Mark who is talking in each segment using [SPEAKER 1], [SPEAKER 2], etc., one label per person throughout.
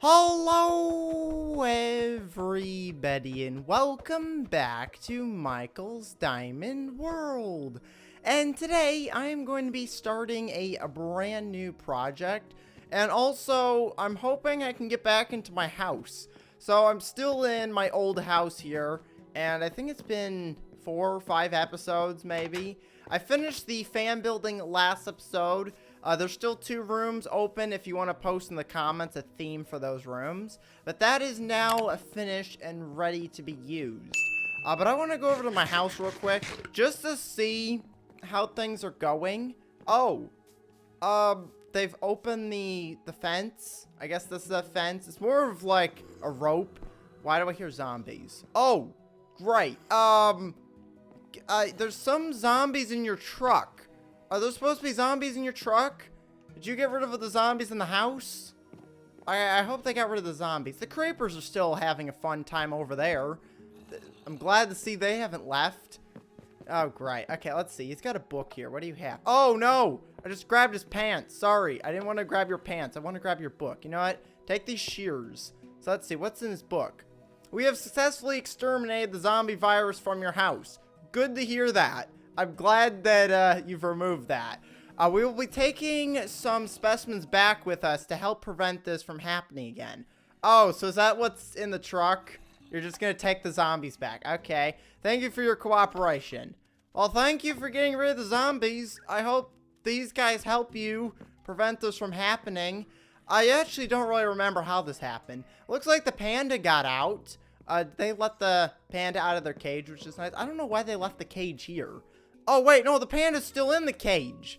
[SPEAKER 1] Hello everybody and welcome back to Michael's Diamond World. And today I'm going to be starting a brand new project, and also I'm hoping I can get back into my house. So I'm still in my old house here, and I think it's been 4 or 5 episodes maybe. I finished the fan building last episode. There's still 2 rooms open if you want to post in the comments a theme for those rooms. But that is now finished and ready to be used. But I want to go over to my house real quick just to see how things are going. Oh, they've opened the fence. I guess this is a fence. It's more of like a rope. Why do I hear zombies? Oh, great. There's some zombies in your truck. Are there supposed to be zombies in your truck? Did you get rid of the zombies in the house? I hope they got rid of the zombies. The creepers are still having a fun time over there. I'm glad to see they haven't left. Oh, great. Okay, let's see. He's got a book here. What do you have? Oh, no. I just grabbed his pants. Sorry. I didn't want to grab your pants. I want to grab your book. You know what? Take these shears. So let's see. What's in his book? We have successfully exterminated the zombie virus from your house. Good to hear that. I'm glad that you've removed that. We will be taking some specimens back with us to help prevent this from happening again. Oh, so is that what's in the truck? You're just going to take the zombies back. Okay. Thank you for your cooperation. Well, thank you for getting rid of the zombies. I hope these guys help you prevent this from happening. I actually don't really remember how this happened. Looks like the panda got out. They let the panda out of their cage, which is nice. I don't know why they left the cage here. Oh, wait, no, the panda's still in the cage.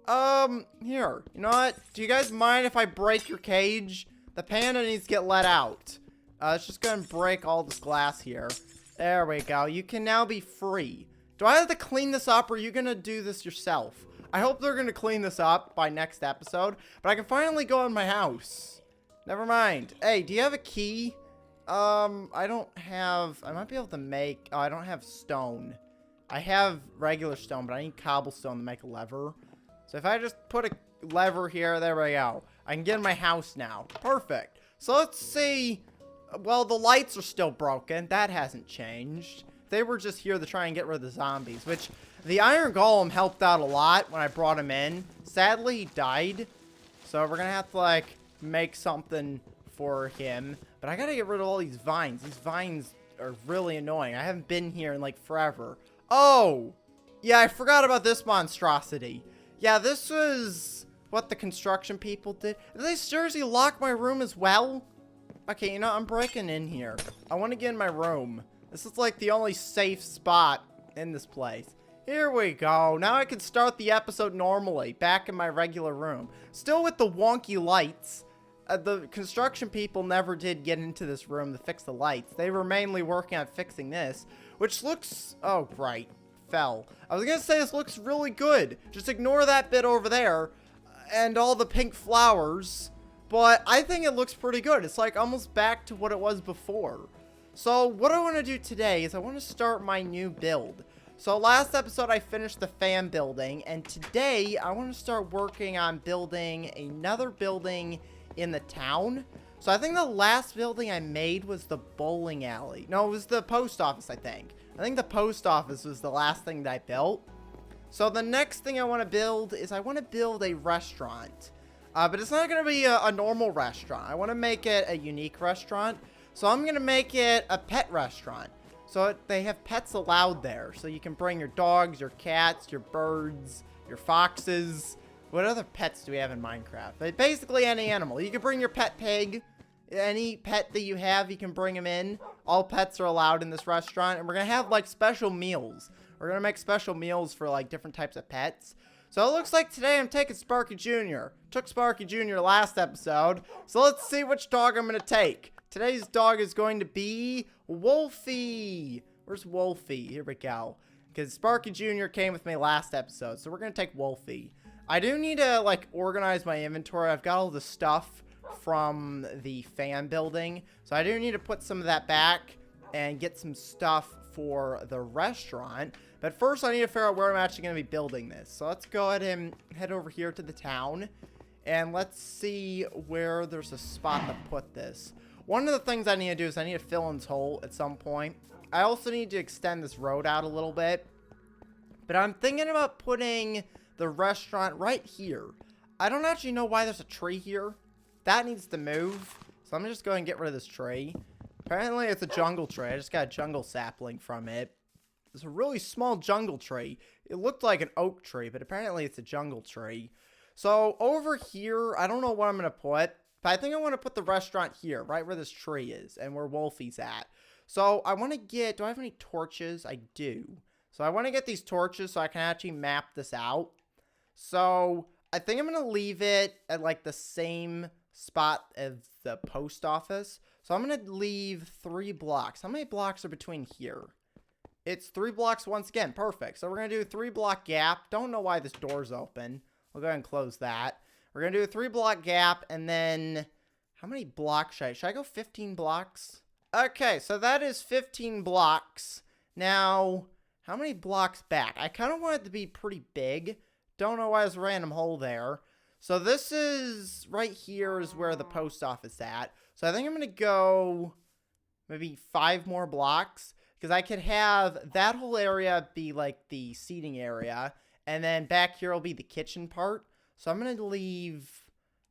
[SPEAKER 1] Here, you know what? Do you guys mind if I break your cage? The panda needs to get let out. Let's just go and break all this glass here. There we go. You can now be free. Do I have to clean this up, or are you going to do this yourself? I hope they're going to clean this up by next episode, but I can finally go in my house. Never mind. Hey, do you have a key? I don't have... I might be able to make... Oh, I don't have stone. I have regular stone, but I need cobblestone to make a lever. So if I just put a lever here, there we go. I can get in my house now. Perfect. So let's see. Well, the lights are still broken. That hasn't changed. They were just here to try and get rid of the zombies, which the Iron Golem helped out a lot when I brought him in. Sadly, he died. So we're going to have to, like, make something for him. But I got to get rid of all these vines. These vines are really annoying. I haven't been here in, like, forever. Oh, yeah, I forgot about this monstrosity. Yeah, this was what the construction people did. Did they seriously lock my room as well? Okay, you know, I'm breaking in here. I want to get in my room. This is like the only safe spot in this place. Here we go. Now I can start the episode normally, back in my regular room. Still with the wonky lights. The construction people never did get into this room to fix the lights. They were mainly working on fixing this, which looks... Oh, right. Fell. I was going to say this looks really good. Just ignore that bit over there and all the pink flowers. But I think it looks pretty good. It's like almost back to what it was before. So what I want to do today is I want to start my new build. So last episode I finished the fan building, and today I want to start working on building another building in the town. So I think the last building I made was the bowling alley. No, it was the post office, I think. I think the post office was the last thing that I built. So the next thing I want to build is I want to build a restaurant. But it's not going to be a normal restaurant. I want to make it a unique restaurant. So I'm going to make it a pet restaurant. So they have pets allowed there. So you can bring your dogs, your cats, your birds, your foxes. What other pets do we have in Minecraft? Basically any animal. You can bring your pet pig. Any pet that you have, you can bring them in. All pets are allowed in this restaurant. And we're going to have, like, special meals. We're going to make special meals for, like, different types of pets. So it looks like today I'm taking Sparky Jr. Took Sparky Jr. last episode. So let's see which dog I'm going to take. Today's dog is going to be Wolfie. Where's Wolfie? Here we go. Because Sparky Jr. came with me last episode. So we're going to take Wolfie. I do need to, like, organize my inventory. I've got all the stuff from the fan building. So I do need to put some of that back and get some stuff for the restaurant. But first I need to figure out where I'm actually going to be building this. So let's go ahead and head over here to the town. And let's see where there's a spot to put this. One of the things I need to do is I need to fill in this hole at some point. I also need to extend this road out a little bit. But I'm thinking about putting the restaurant right here. I don't actually know why there's a tree here. That needs to move. So I'm just going to get rid of this tree. Apparently it's a jungle tree. I just got a jungle sapling from it. It's a really small jungle tree. It looked like an oak tree, but apparently it's a jungle tree. So over here, I don't know what I'm going to put. But I think I want to put the restaurant here, right where this tree is and where Wolfie's at. So I want to get, do I have any torches? I do. So I want to get these torches so I can actually map this out. So I think I'm going to leave it at like the same spot as the post office. So I'm going to leave 3 blocks. How many blocks are between here? It's 3 blocks once again. Perfect. So we're going to do a 3-block gap. Don't know why this door's open. I'll go ahead and close that. We're going to do a 3-block gap, and then how many blocks should I go 15 blocks? Okay, so that is 15 blocks. Now, how many blocks back? I kind of want it to be pretty big. Don't know why there's a random hole there. So this is right here is where the post office is at. So I think I'm going to go maybe 5 more blocks, because I could have that whole area be like the seating area, and then back here will be the kitchen part. So I'm going to leave,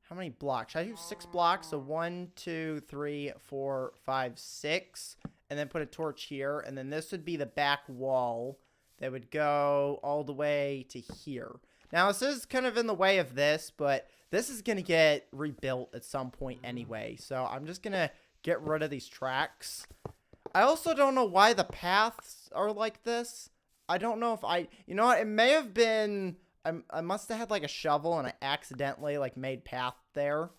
[SPEAKER 1] how many blocks? Should I do 6 blocks? So 1, 2, 3, 4, 5, 6. And then put a torch here. And then this would be the back wall that would go all the way to here. Now, this is kind of in the way of this, but this is going to get rebuilt at some point anyway. So I'm just going to get rid of these tracks. I also don't know why the paths are like this. I don't know if you know what? It may have been, I must have had like a shovel and I accidentally like made path there.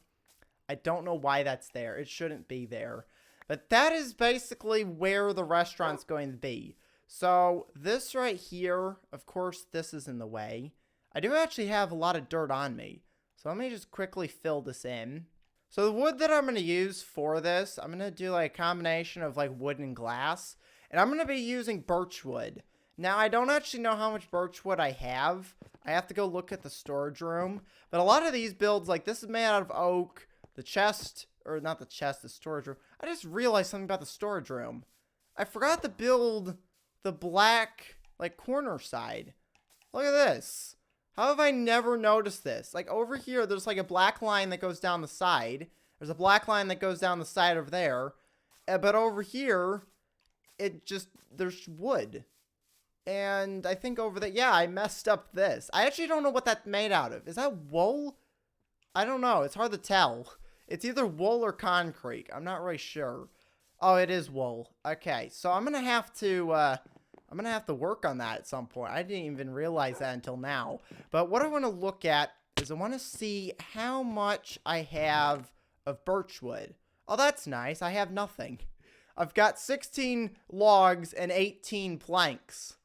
[SPEAKER 1] I don't know why that's there. It shouldn't be there. But that is basically where the restaurant's going to be. So this right here, of course, this is in the way. I do actually have a lot of dirt on me. So let me just quickly fill this in. So the wood that I'm going to use for this, I'm going to do like a combination of like wood and glass. And I'm going to be using birch wood. Now, I don't actually know how much birch wood I have. I have to go look at the storage room. But a lot of these builds, like this is made out of oak. The chest, or not the chest, the storage room. I just realized something about the storage room. I forgot to build the black, like, corner side. Look at this. How have I never noticed this? Like, over here, there's, like, a black line that goes down the side. There's a black line that goes down the side over there. But over here, there's wood. And I think over there, yeah, I messed up this. I actually don't know what that's made out of. Is that wool? I don't know. It's hard to tell. It's either wool or concrete. I'm not really sure. Oh, it is wool. Okay, so I'm gonna have to work on that at some point. I didn't even realize that until now. But what I want to look at is I want to see how much I have of birch wood. Oh, that's nice. I have nothing. I've got 16 logs and 18 planks.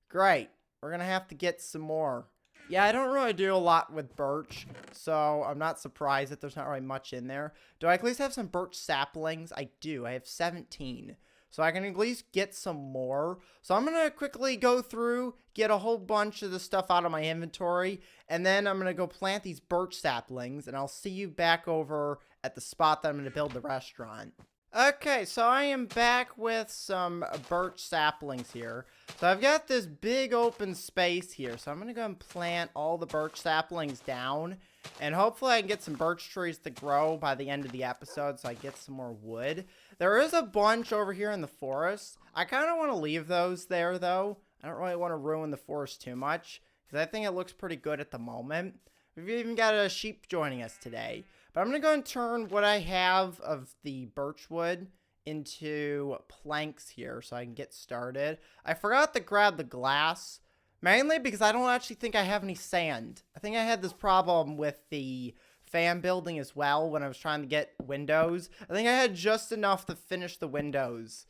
[SPEAKER 1] Great. We're gonna have to get some more. Yeah, I don't really do a lot with birch, so I'm not surprised that there's not really much in there. Do I at least have some birch saplings? I do. I have 17. So I can at least get some more. So I'm going to quickly go through, get a whole bunch of the stuff out of my inventory, and then I'm going to go plant these birch saplings, and I'll see you back over at the spot that I'm going to build the restaurant. Okay, so I am back with some birch saplings here. So I've got this big open space here. So I'm going to go and plant all the birch saplings down. And hopefully I can get some birch trees to grow by the end of the episode so I get some more wood. There is a bunch over here in the forest. I kind of want to leave those there, though. I don't really want to ruin the forest too much, because I think it looks pretty good at the moment. We've even got a sheep joining us today. But I'm going to go and turn what I have of the birch wood into planks here so I can get started. I forgot to grab the glass, mainly because I don't actually think I have any sand. I think I had this problem with the fan building as well when I was trying to get windows. I think I had just enough to finish the windows.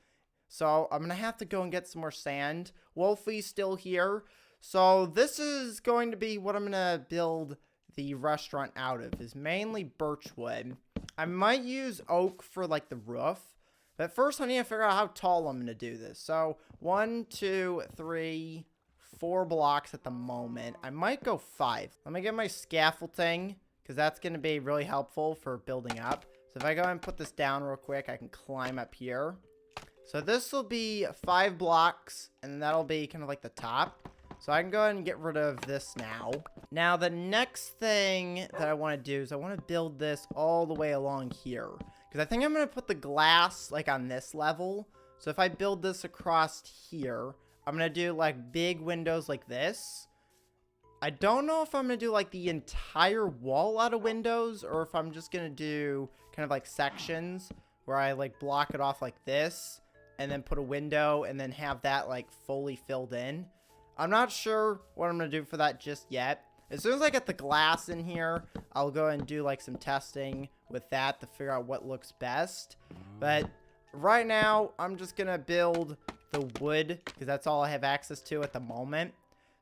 [SPEAKER 1] So I'm going to have to go and get some more sand. Wolfie's still here. So this is going to be what I'm going to build the restaurant out of, is mainly birch wood. I might use oak for like the roof, but first I need to figure out how tall I'm going to do this. So 1, 2, 3, 4 blocks at the moment. I might go 5. Let me get my scaffolding, because that's going to be really helpful for building up. So if I go and put this down real quick, I can climb up here. So this will be 5 blocks, and that'll be kind of like the top. So I can go ahead and get rid of this now. Now, the next thing that I want to do is I want to build this all the way along here. Because I think I'm going to put the glass, like, on this level. So if I build this across here, I'm going to do, like, big windows like this. I don't know if I'm going to do, like, the entire wall out of windows, or if I'm just going to do kind of, like, sections where I, like, block it off like this, and then put a window, and then have that, like, fully filled in. I'm not sure what I'm going to do for that just yet. As soon as I get the glass in here, I'll go and do, like, some testing with that to figure out what looks best. But right now, I'm just going to build the wood, because that's all I have access to at the moment.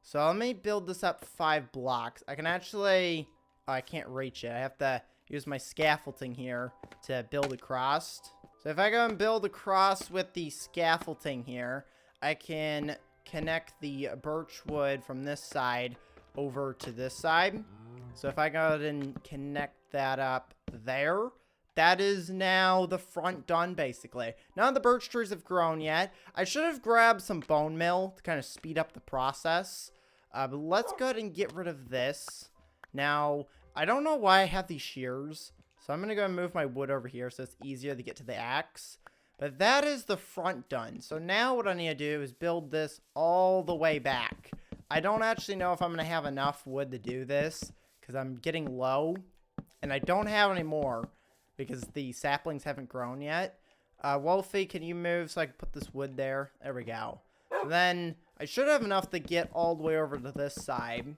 [SPEAKER 1] So let me build this up 5 blocks. I can actually... Oh, I can't reach it. I have to use my scaffolding here to build across. So if I go and build across with the scaffolding here, I can connect the birch wood from this side over to this side. So if I go ahead and connect that up there, that is now the front done, basically. None of the birch trees have grown yet. I should have grabbed some bone meal to kind of speed up the process. But let's go ahead and get rid of this. Now, I don't know why I have these shears. So I'm going to go and move my wood over here so it's easier to get to the axe. But that is the front done. So now what I need to do is build this all the way back. I don't actually know if I'm going to have enough wood to do this, because I'm getting low. And I don't have any more, because the saplings haven't grown yet. Wolfie, can you move so I can put this wood there? There we go. So then I should have enough to get all the way over to this side.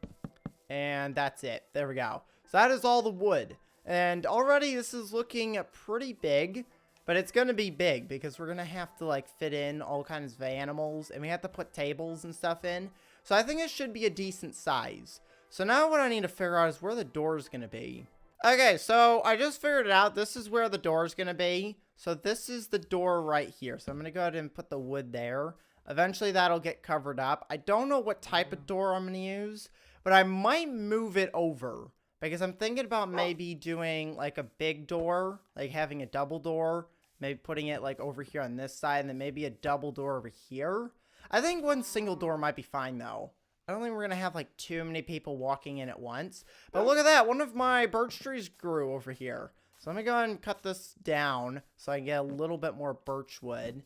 [SPEAKER 1] And that's it. There we go. So that is all the wood. And already this is looking pretty big. But it's going to be big because we're going to have to, like, fit in all kinds of animals. And we have to put tables and stuff in. So I think it should be a decent size. So now what I need to figure out is where the door is going to be. Okay, so I just figured it out. This is where the door is going to be. So this is the door right here. So I'm going to go ahead and put the wood there. Eventually that'll get covered up. I don't know what type of door I'm going to use. But I might move it over. Because I'm thinking about maybe doing, like, a big door. Like having a double door. Maybe putting it, like, over here on this side, and then maybe a double door over here. I think one single door might be fine, though. I don't think we're going to have, like, too many people walking in at once. But look at that. One of my birch trees grew over here. So let me go ahead and cut this down so I can get a little bit more birch wood.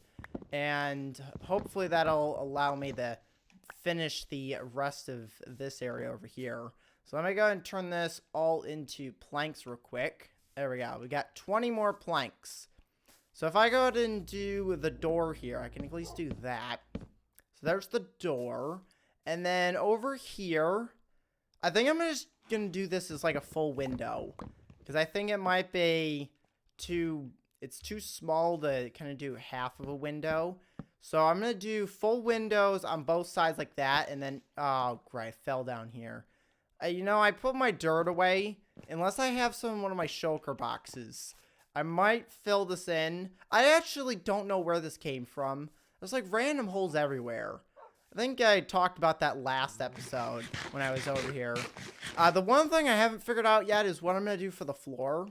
[SPEAKER 1] And hopefully that'll allow me to finish the rest of this area over here. So let me go ahead and turn this all into planks real quick. There we go. We got 20 more planks. So if I go ahead and do the door here, I can at least do that. So there's the door. And then over here, I think I'm just going to do this as like a full window. Because I think it might be it's too small to kind of do half of a window. So I'm going to do full windows on both sides like that. And then, oh, great, I fell down here. You know, I put my dirt away. Unless I have some in one of my shulker boxes. I might fill this in. I actually don't know where this came from. There's like random holes everywhere. I think I talked about that last episode when I was over here. The one thing I haven't figured out yet is what I'm going to do for the floor.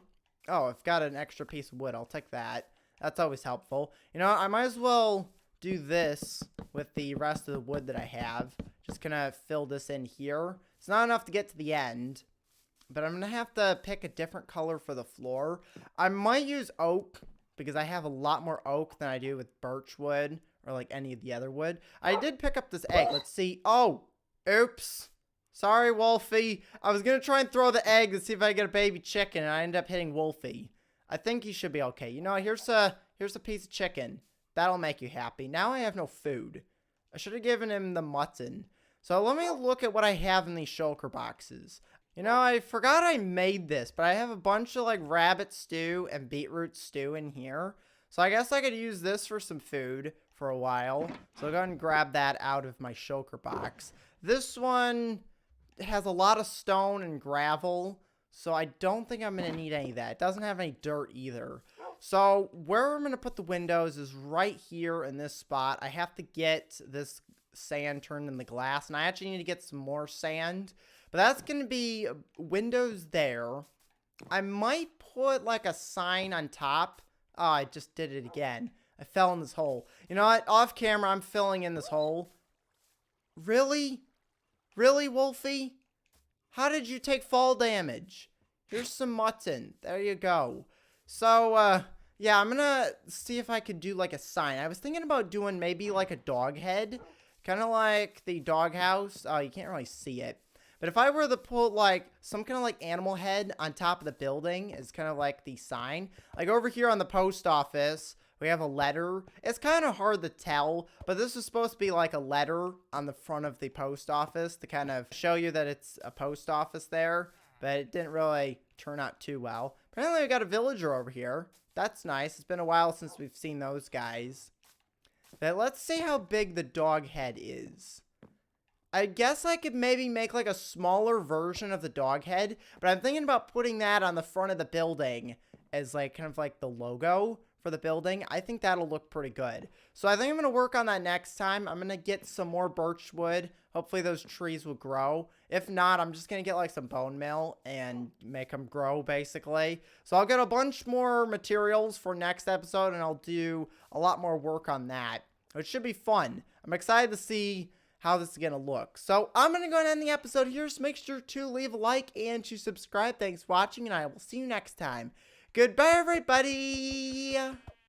[SPEAKER 1] Oh, I've got an extra piece of wood. I'll take that. That's always helpful. You know, I might as well do this with the rest of the wood that I have. Just going to fill this in here. It's not enough to get to the end. But I'm going to have to pick a different color for the floor. I might use oak because I have a lot more oak than I do with birch wood or like any of the other wood. I did pick up this egg. Let's see. Oh, oops. Sorry, Wolfie. I was going to try and throw the egg to see if I get a baby chicken, and I ended up hitting Wolfie. I think he should be okay. You know, here's a piece of chicken. That'll make you happy. Now I have no food. I should have given him the mutton. So let me look at what I have in these shulker boxes. You know, I forgot I made this, but I have a bunch of, like, rabbit stew and beetroot stew in here. So I guess I could use this for some food for a while. So I'll go ahead and grab that out of my shulker box. This one has a lot of stone and gravel, so I don't think I'm going to need any of that. It doesn't have any dirt either. So where I'm going to put the windows is right here in this spot. I have to get this sand turned into glass, and I actually need to get some more sand. But that's going to be windows there. I might put like a sign on top. Oh, I just did it again. I fell in this hole. You know what? Off camera, I'm filling in this hole. Really? Really, Wolfie? How did you take fall damage? Here's some mutton. There you go. So, yeah, I'm gonna see if I could do like a sign. I was thinking about doing maybe like a dog head. Kind of like the doghouse. Oh, you can't really see it. But if I were to put like some kind of like animal head on top of the building as kind of like the sign. Like over here on the post office, we have a letter. It's kind of hard to tell, but this is supposed to be like a letter on the front of the post office to kind of show you that it's a post office there. But it didn't really turn out too well. Apparently we got a villager over here. That's nice. It's been a while since we've seen those guys. But let's see how big the dog head is. I guess I could maybe make like a smaller version of the dog head, but I'm thinking about putting that on the front of the building as like kind of like the logo for the building. I think that'll look pretty good. So I think I'm going to work on that next time. I'm going to get some more birch wood. Hopefully those trees will grow. If not, I'm just going to get like some bone meal and make them grow basically. So I'll get a bunch more materials for next episode and I'll do a lot more work on that. It should be fun. I'm excited to see how this is going to look. So I'm going to go ahead and end the episode here. So make sure to leave a like and to subscribe. Thanks for watching and I will see you next time. Goodbye, everybody.